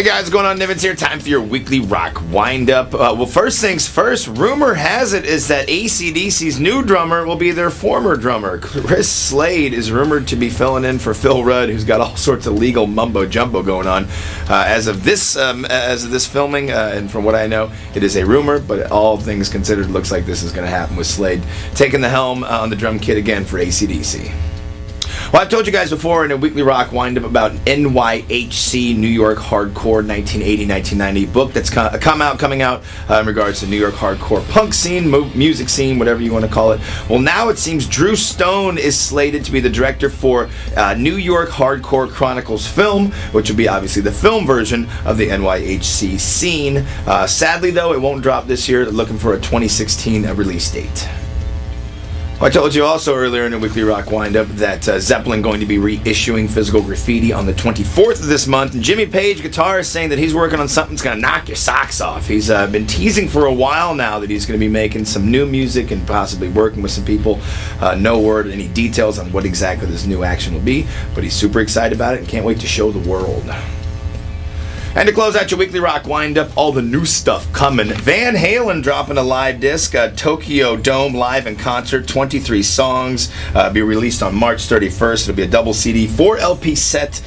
Hey guys, what's going on? Nivens here. Time for your weekly rock wind-up. Well, first things first, rumor has it is that AC/DC's new drummer will be their former drummer. Chris Slade is rumored to be filling in for Phil Rudd, who's got all sorts of legal mumbo-jumbo going on. As of this filming, and from what I know, it is a rumor, but all things considered, it looks like this is going to happen with Slade taking the helm on the drum kit again for AC/DC. Well, I've told you guys before in a weekly rock wind-up about NYHC, New York Hardcore 1980-1990 book that's coming out in regards to New York hardcore punk scene, music scene, whatever you want to call it. Well, now it seems Drew Stone is slated to be the director for New York Hardcore Chronicles film, which will be obviously the film version of the NYHC scene. Sadly, though, it won't drop this year. They're looking for a 2016 release date. I told you also earlier in a weekly rock wind-up that Zeppelin going to be reissuing Physical Graffiti on the 24th of this month. And Jimmy Page, guitarist, saying that he's working on something that's going to knock your socks off. He's been teasing for a while now that he's going to be making some new music and possibly working with some people. No word, any details on what exactly this new action will be, but he's super excited about it and can't wait to show the world. And to close out your weekly rock wind-up, all the new stuff coming. Van Halen dropping a live disc, Tokyo Dome live in concert, 23 songs, be released on March 31st. It'll be a double CD, 4 LP set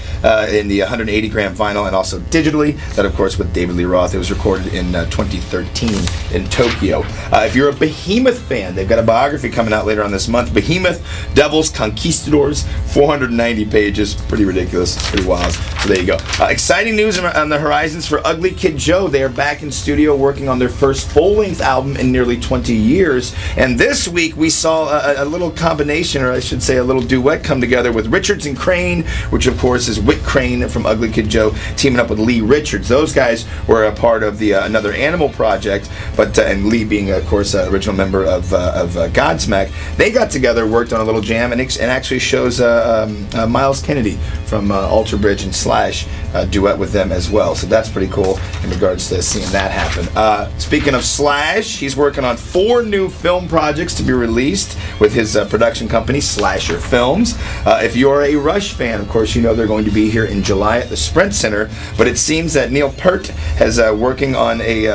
in the 180-gram vinyl and also digitally. That, of course, with David Lee Roth. It was recorded in 2013 in Tokyo. If you're a Behemoth fan, they've got a biography coming out later on this month. Behemoth, Devils, Conquistadors, 490 pages. Pretty ridiculous, pretty wild. So there you go. Exciting news on the horizons for Ugly Kid Joe. They are back in studio working on their first full-length album in nearly 20 years. And this week we saw a little combination, or I should say a little duet come together with Richards and Crane, which of course is Whit Crane from Ugly Kid Joe teaming up with Lee Richards. Those guys were a part of the Another Animal project, but and Lee being, of course, original member of Godsmack. They got together, worked on a little jam, and actually shows Miles Kennedy from Alter Bridge and Slash duet with them as well. So that's pretty cool in regards to seeing that happen. Speaking of Slash, he's working on 4 new film projects to be released with his production company, Slasher Films. If you're a Rush fan, of course, you know they're going to be here in July at the Sprint Center, but it seems that Neil Peart has working on a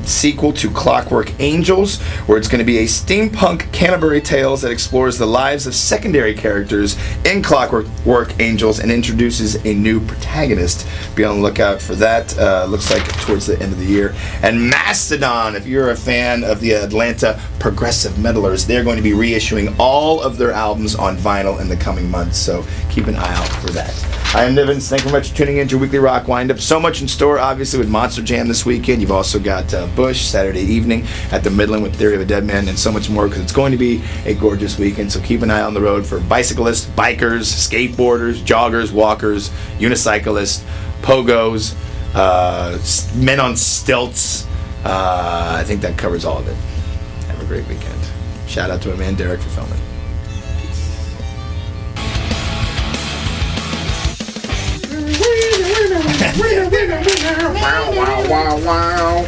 sequel to Clockwork Angels, where it's going to be a steampunk Canterbury Tales that explores the lives of secondary characters in Clockwork Angels and introduces a new protagonist. Be on the lookout for that. Looks like towards the end of the year. And Mastodon, if you're a fan of the Atlanta progressive metalers, they're going to be reissuing all of their albums on vinyl in the coming months, so keep an eye out for that. I am Nivens. Thank you very much for tuning in to your weekly rock wind-up. So much in store, obviously, with Monster Jam this weekend. You've also got Bush Saturday evening at the Midland with Theory of a Dead Man, and so much more, because it's going to be a gorgeous weekend. So keep an eye on the road for bicyclists, bikers, skateboarders, joggers, walkers, unicyclists, pogos, men on stilts. I think that covers all of it. Have a great weekend. Shout out to my man Derek for filming. Wow, wow, wow, wow.